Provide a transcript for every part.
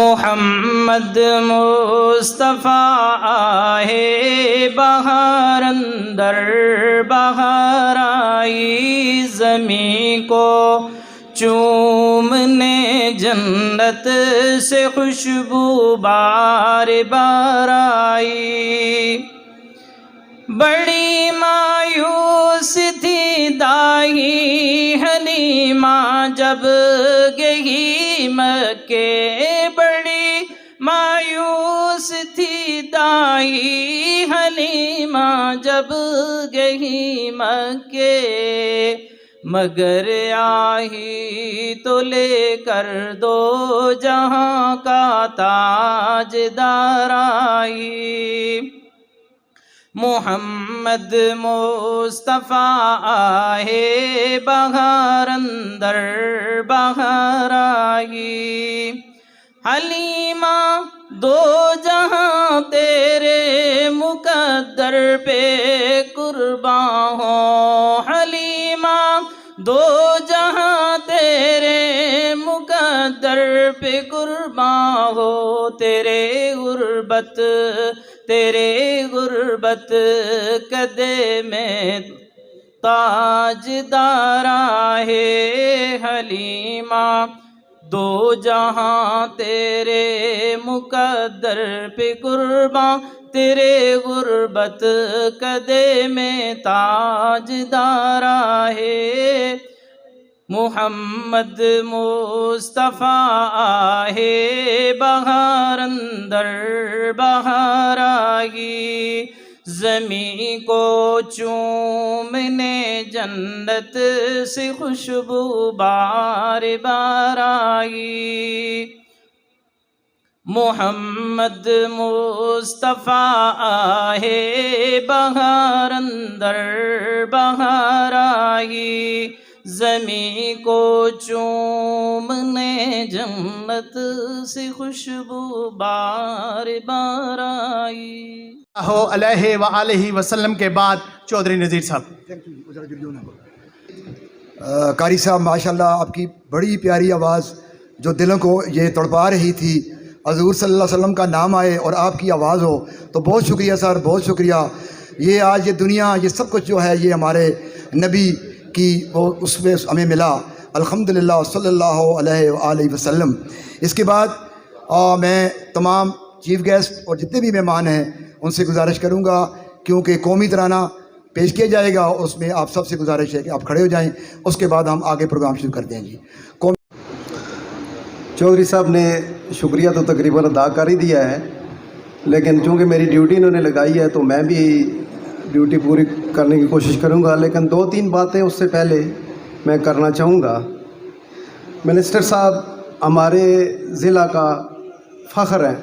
محمد مصطفیٰ ہے بہار اندر بہار آئی، زمین کو چومنے جنت سے خوشبو بار بار آئی۔ بڑی مایوس تھی دائی حلیمہ جب گئی مکے، بڑی مایوس تھی دائی حلیمہ جب گئی مکے، مگر آئی تو لے کر دو جہاں کا تاجدار آئی۔ محمد مصطفیٰ ہے بہار اندر بہار آئی۔ حلیمہ دو جہاں تیرے مقدر پہ قرباں ہوں، حلیمہ دو جہاں تیرے مقدر پہ قرباں ہو، تیرے غربت کدے میں تاجدار ہے حلیمہ، دو جہاں تیرے مقدر پہ قرباں، تیرے غربت کدے میں تاجدار ہے۔ محمد مصطفیٰ ہے بہار اندر بہار آئی، زمین کو چومنے جنت سے خوشبو بار بار آئی۔ محمد مصطفیٰ ہے بہار اندر بہار آئی، زمین کو چومنے جنت سے خوشبو بار بار آئی۔ علیہ وآلہ وسلم کے بعد چودھری نذیر صاحب۔ قاری صاحب ماشاءاللہ آپ کی بڑی پیاری آواز جو دلوں کو یہ تڑپا رہی تھی، حضور صلی اللہ علیہ وسلم کا نام آئے اور آپ کی آواز ہو تو بہت شکریہ سر، بہت شکریہ۔ یہ آج یہ دنیا یہ سب کچھ جو ہے یہ ہمارے نبی کی وہ اس میں ہمیں ملا، الحمدللہ صلی اللہ علیہ وآلہ وسلم۔ اس کے بعد میں تمام چیف گیسٹ اور جتنے بھی مہمان ہیں ان سے گزارش کروں گا، کیونکہ قومی ترانہ پیش کیا جائے گا، اس میں آپ سب سے گزارش ہے کہ آپ کھڑے ہو جائیں، اس کے بعد ہم آگے پروگرام شروع کرتے ہیں۔ جی چودھری صاحب نے شکریہ تو تقریباً ادا کر ہی دیا ہے، لیکن چونکہ میری ڈیوٹی انہوں نے لگائی ہے تو میں بھی ڈیوٹی پوری کرنے کی کوشش کروں گا، لیکن دو تین باتیں اس سے پہلے میں کرنا چاہوں گا۔ منسٹر صاحب ہمارے ضلع کا فخر ہیں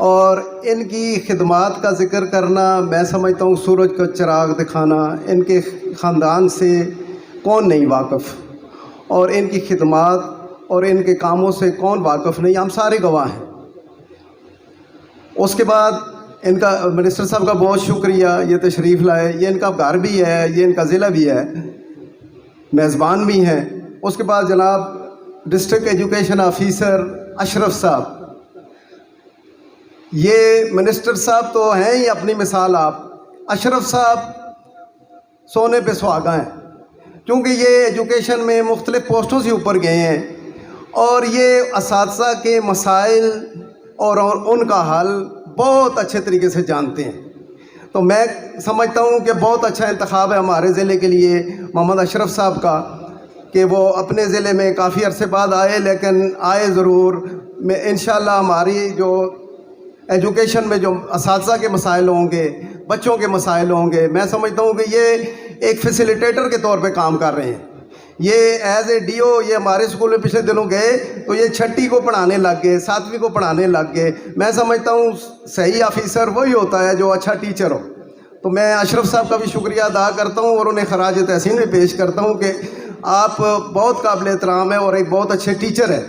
اور ان کی خدمات کا ذکر کرنا میں سمجھتا ہوں سورج کا چراغ دکھانا، ان کے خاندان سے کون نہیں واقف، اور ان کی خدمات اور ان کے کاموں سے کون واقف نہیں، ہم سارے گواہ ہیں۔ اس کے بعد ان کا منسٹر صاحب کا بہت شکریہ، یہ تشریف لائے، یہ ان کا گھر بھی ہے، یہ ان کا ضلع بھی ہے، میزبان بھی ہیں۔ اس کے بعد جناب ڈسٹرکٹ ایجوکیشن آفیسر اشرف صاحب، یہ منسٹر صاحب تو ہیں ہی اپنی مثال آپ، اشرف صاحب سونے پہ سہاگا ہیں، کیونکہ یہ ایجوکیشن میں مختلف پوسٹوں سے اوپر گئے ہیں اور یہ اساتذہ کے مسائل اور ان کا حل بہت اچھے طریقے سے جانتے ہیں۔ تو میں سمجھتا ہوں کہ بہت اچھا انتخاب ہے ہمارے ضلع کے لیے محمد اشرف صاحب کا، کہ وہ اپنے ضلع میں کافی عرصے بعد آئے، لیکن آئے ضرور۔ میں انشاءاللہ ہماری جو ایجوکیشن میں جو اساتذہ کے مسائل ہوں گے، بچوں کے مسائل ہوں گے، میں سمجھتا ہوں کہ یہ ایک فیسیلیٹیٹر کے طور پہ کام کر رہے ہیں۔ یہ ایز اے ڈی او یہ ہمارے اسکول میں پچھلے دنوں گئے تو یہ 6ٹھی کو پڑھانے لگ گئے، 7ویں کو پڑھانے لگ گئے۔ میں سمجھتا ہوں صحیح آفیسر وہی ہوتا ہے جو اچھا ٹیچر ہو۔ تو میں اشرف صاحب کا بھی شکریہ ادا کرتا ہوں اور انہیں خراج تحسین میں پیش کرتا ہوں کہ آپ بہت قابل احترام ہیں اور ایک بہت اچھے ٹیچر ہیں۔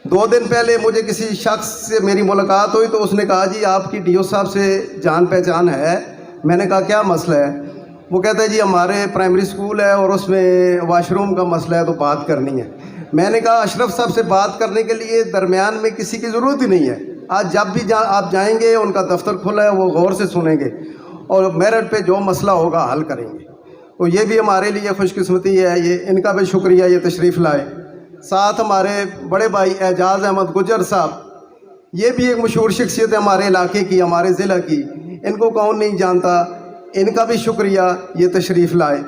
2 دن پہلے مجھے کسی شخص سے میری ملاقات ہوئی تو اس نے کہا جی آپ کی ڈی او صاحب سے جان پہچان ہے۔ میں نے کہا کیا مسئلہ ہے؟ وہ کہتا ہے جی ہمارے پرائمری اسکول ہے اور اس میں واش روم کا مسئلہ ہے تو بات کرنی ہے۔ میں نے کہا اشرف صاحب سے بات کرنے کے لیے درمیان میں کسی کی ضرورت ہی نہیں ہے. آج جب بھی آپ جائیں گے ان کا دفتر کھلا ہے, وہ غور سے سنیں گے اور میرٹ پہ جو مسئلہ ہوگا حل کریں گے. تو یہ بھی ہمارے لیے خوش قسمتی ہے. یہ ان کا بھی شکریہ, یہ تشریف لائے. ساتھ ہمارے بڑے بھائی اعجاز احمد گجر صاحب, یہ بھی ایک مشہور شخصیت ہے ہمارے علاقے کی, ہمارے ضلع کی. ان کو کون نہیں جانتا, ان کا بھی شکریہ, یہ تشریف لائے.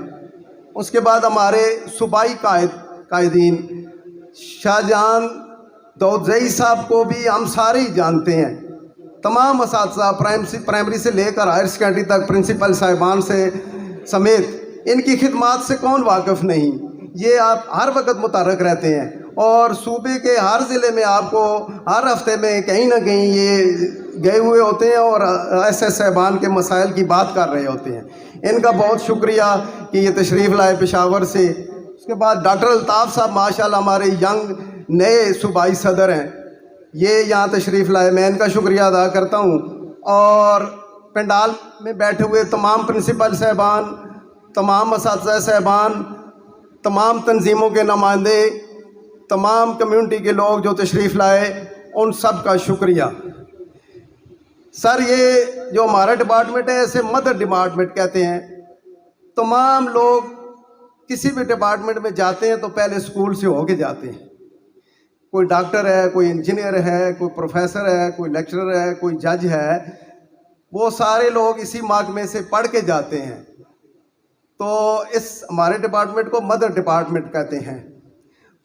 اس کے بعد ہمارے صوبائی قائدین شاہ جہان دودزئی صاحب کو بھی ہم سارے ہی جانتے ہیں. تمام اساتذہ پرائمری سے لے کر ہائر سیکنڈری تک, پرنسپل صاحبان سے سمیت, ان کی خدمات سے کون واقف نہیں. یہ آپ ہر وقت متحرک رہتے ہیں اور صوبے کے ہر ضلع میں آپ کو ہر ہفتے میں کہیں نہ کہیں یہ گئے ہوئے ہوتے ہیں اور ایسے صاحبان کے مسائل کی بات کر رہے ہوتے ہیں. ان کا بہت شکریہ کہ یہ تشریف لائے پشاور سے. اس کے بعد ڈاکٹر الطاف صاحب ماشاءاللہ ہمارے ینگ نئے صوبائی صدر ہیں, یہ یہاں تشریف لائے, میں ان کا شکریہ ادا کرتا ہوں. اور پنڈال میں بیٹھے ہوئے تمام پرنسپل صاحبان, تمام اساتذہ صاحبان, تمام تنظیموں کے نمائندے, تمام کمیونٹی کے لوگ جو تشریف لائے, ان سب کا شکریہ. سر یہ جو ہمارا ڈپارٹمنٹ ہے اسے مدر ڈپارٹمنٹ کہتے ہیں. تمام لوگ کسی بھی ڈپارٹمنٹ میں جاتے ہیں تو پہلے اسکول سے ہو کے جاتے ہیں. کوئی ڈاکٹر ہے, کوئی انجینئر ہے, کوئی پروفیسر ہے, کوئی لیکچرر ہے, کوئی جج ہے, وہ سارے لوگ اسی محکمے سے پڑھ کے جاتے ہیں. تو اس ہمارے ڈپارٹمنٹ کو مدر ڈپارٹمنٹ کہتے ہیں.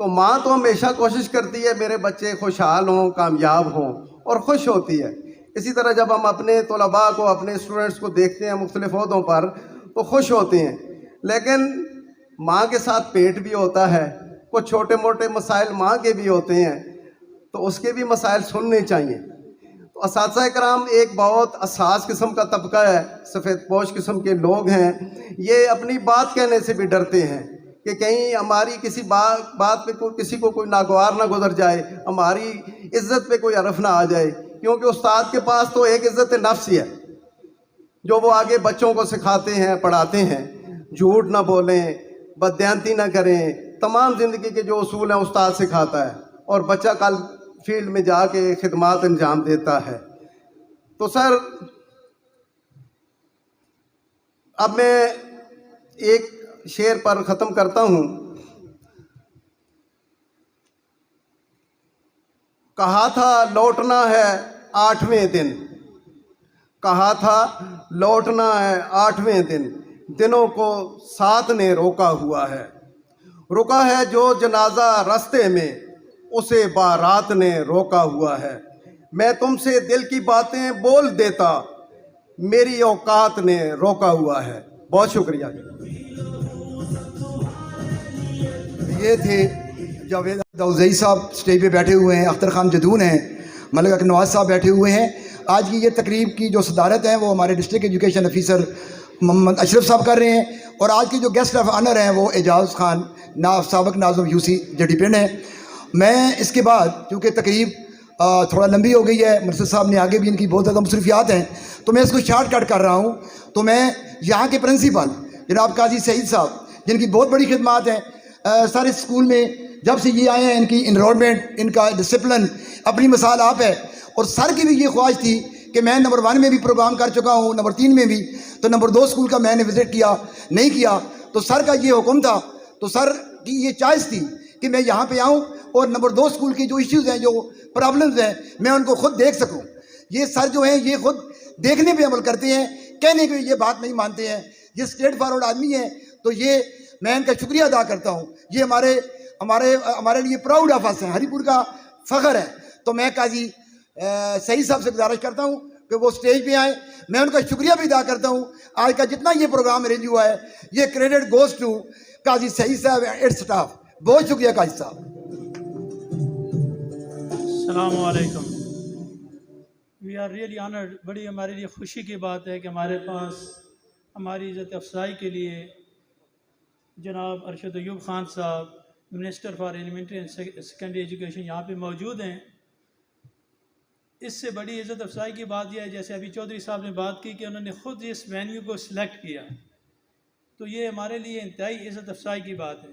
تو ماں تو ہمیشہ کوشش کرتی ہے میرے بچے خوشحال ہوں, کامیاب ہوں, اور خوش ہوتی ہے. اسی طرح جب ہم اپنے طلباء کو, اپنے اسٹوڈنٹس کو دیکھتے ہیں مختلف عہدوں پر تو خوش ہوتے ہیں. لیکن ماں کے ساتھ پیٹ بھی ہوتا ہے, کچھ چھوٹے موٹے مسائل ماں کے بھی ہوتے ہیں, تو اس کے بھی مسائل سننے چاہیے. تو اساتذہ کرام ایک بہت حساس قسم کا طبقہ ہے, سفید پوش قسم کے لوگ ہیں. یہ اپنی بات کہنے سے بھی ڈرتے ہیں کہ کہیں ہماری کسی بات پہ کسی کو کوئی ناگوار نہ گزر جائے, ہماری عزت پہ کوئی حرف نہ آ جائے. کیونکہ استاد کے پاس تو ایک عزت نفس ہی ہے جو وہ آگے بچوں کو سکھاتے ہیں, پڑھاتے ہیں. جھوٹ نہ بولیں, بددیانتی نہ کریں, تمام زندگی کے جو اصول ہیں استاد سکھاتا ہے, اور بچہ کل فیلڈ میں جا کے خدمات انجام دیتا ہے. تو سر اب میں ایک شعر پر ختم کرتا ہوں. کہا تھا لوٹنا ہے 8ویں دن, کہا تھا لوٹنا ہے 8ویں دن, دنوں کو ساتھ نے روکا ہوا ہے. رکا ہے جو جنازہ رستے میں, اسے بارات نے روکا ہوا ہے. میں تم سے دل کی باتیں بول دیتا, میری اوقات نے روکا ہوا ہے. بہت شکریہ. یہ تھے جاوید دودزئی صاحب اسٹیج پہ بیٹھے ہوئے ہیں, اختر خان جدون ہیں, ملک اک نواز صاحب بیٹھے ہوئے ہیں. آج کی یہ تقریب کی جو صدارت ہے وہ ہمارے ڈسٹرکٹ ایجوکیشن آفیسر محمد اشرف صاحب کر رہے ہیں, اور آج کے جو گیسٹ آف آنر ہیں وہ اعجاز خان سابق ناظم یوسی جڑی پنڈ ہیں. میں اس کے بعد چونکہ تقریب تھوڑا لمبی ہو گئی ہے, مرشد صاحب نے آگے بھی ان کی بہت زیادہ مصروفیات ہیں, تو میں اس کو شارٹ کٹ کر رہا ہوں. تو میں یہاں کے پرنسپل جناب قاضی سعید صاحب, جن کی بہت بڑی خدمات ہیں سارے اسکول میں, جب سے یہ آئے ہیں ان کی انرولمنٹ, ان کا ڈسپلن اپنی مثال آپ ہے. اور سر کی بھی یہ خواہش تھی کہ میں نمبر 1 میں بھی پروگرام کر چکا ہوں, نمبر 3 میں بھی, تو نمبر 2 اسکول کا میں نے وزٹ کیا نہیں کیا. تو سر کا یہ حکم تھا, تو سر کی یہ چوائس تھی کہ میں یہاں پہ آؤں اور نمبر 2 اسکول کی جو ایشوز ہیں, جو پرابلمز ہیں, میں ان کو خود دیکھ سکوں. یہ سر جو ہیں یہ خود دیکھنے پہ عمل کرتے ہیں, کہنے کے یہ بات نہیں مانتے ہیں. یہ اسٹریٹ فارورڈ آدمی ہیں, تو یہ میں ان کا شکریہ ادا کرتا ہوں. یہ ہمارے لیے پراؤڈ آف اس ہیں, ہری پور کا فخر ہے. تو میں قاضی سعید صاحب سے گزارش کرتا ہوں کہ وہ اسٹیج پہ آئیں. میں ان کا شکریہ بھی ادا کرتا ہوں. آج کا جتنا یہ پروگرام ارینج ہوا ہے یہ کریڈٹ گوز ٹو قاضی سعید صاحب اینڈ اسٹاف. بہت شکریہ قاضی صاحب. السلام علیکم. We are really honoured. بڑی ہمارے لیے خوشی کی بات ہے کہ ہمارے پاس ہماری عزت افزائی کے لیے جناب ارشد ایوب خان صاحب, minister for elementary and secondary education, یہاں پہ موجود ہیں. اس سے بڑی عزت افزائی کی بات یہ ہے, جیسے ابھی چودھری صاحب نے بات کی کہ انہوں نے خود اس وینیو کو سلیکٹ کیا, تو یہ ہمارے لیے انتہائی عزت افزائی کی بات ہے.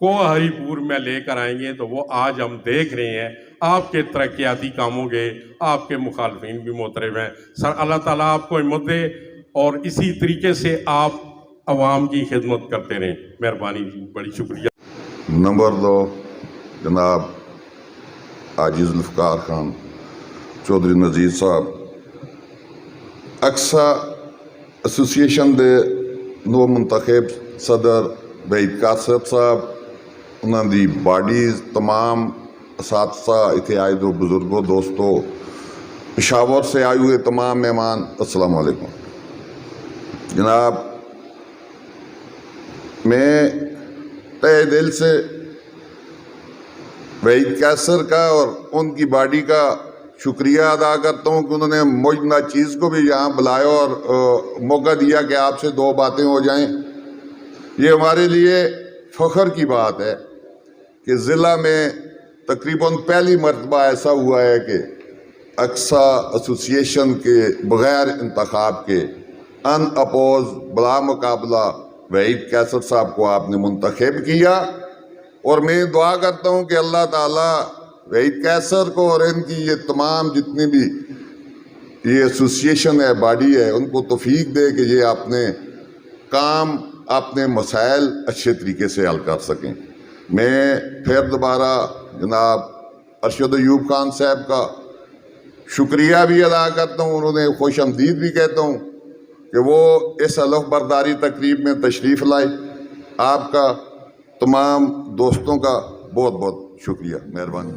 کو ہری پور میں لے کر آئیں گے، تو وہ آج ہم دیکھ رہے ہیں آپ کے ترقیاتی کاموں کے، آپ کے مخالفین بھی محترم ہیں۔ سر اللہ تعالیٰ آپ کو ہمت دے اور اسی طریقے سے آپ عوام کی خدمت کرتے رہیں۔ مہربانی جی، بڑی شکریہ۔ نمبر 2 جناب حاجی ذوالفقار خان چودھری نذیر صاحب، اقصا ایسوسیشن دے نو منتخب صدر وحید قاصد صاحب، انہوں دی باڈیز، تمام اساتذہ اتنے آئے دو، بزرگوں، دوستوں، پشاور سے آئے ہوئے تمام مہمان، السلام علیکم۔ جناب میں تہ دل سے وحید قیصر کا اور ان کی باڈی کا شکریہ ادا کرتا ہوں کہ انہوں نے مجھ ناچیز کو بھی یہاں بلایا اور موقع دیا کہ آپ سے 2 باتیں ہو جائیں۔ یہ ہمارے لیے فخر کی بات ہے کہ ضلع میں تقریباً پہلی مرتبہ ایسا ہوا ہے کہ اقصا ایسوسیشن کے بغیر انتخاب کے ان اپوز بلا مقابلہ وحید قیصر صاحب کو آپ نے منتخب کیا، اور میں دعا کرتا ہوں کہ اللہ تعالیٰ وحید قیصر کو اور ان کی یہ تمام جتنی بھی یہ ایسوسیشن ہے، باڈی ہے، ان کو توفیق دے کہ یہ اپنے کام، اپنے مسائل اچھے طریقے سے حل کر سکیں۔ میں پھر دوبارہ جناب ارشد ایوب خان صاحب کا شکریہ بھی ادا کرتا ہوں، انہوں نے خوش آمدید بھی کہتا ہوں کہ وہ اس علف برداری تقریب میں تشریف لائے۔ آپ کا تمام دوستوں کا بہت بہت شکریہ، مہربانی۔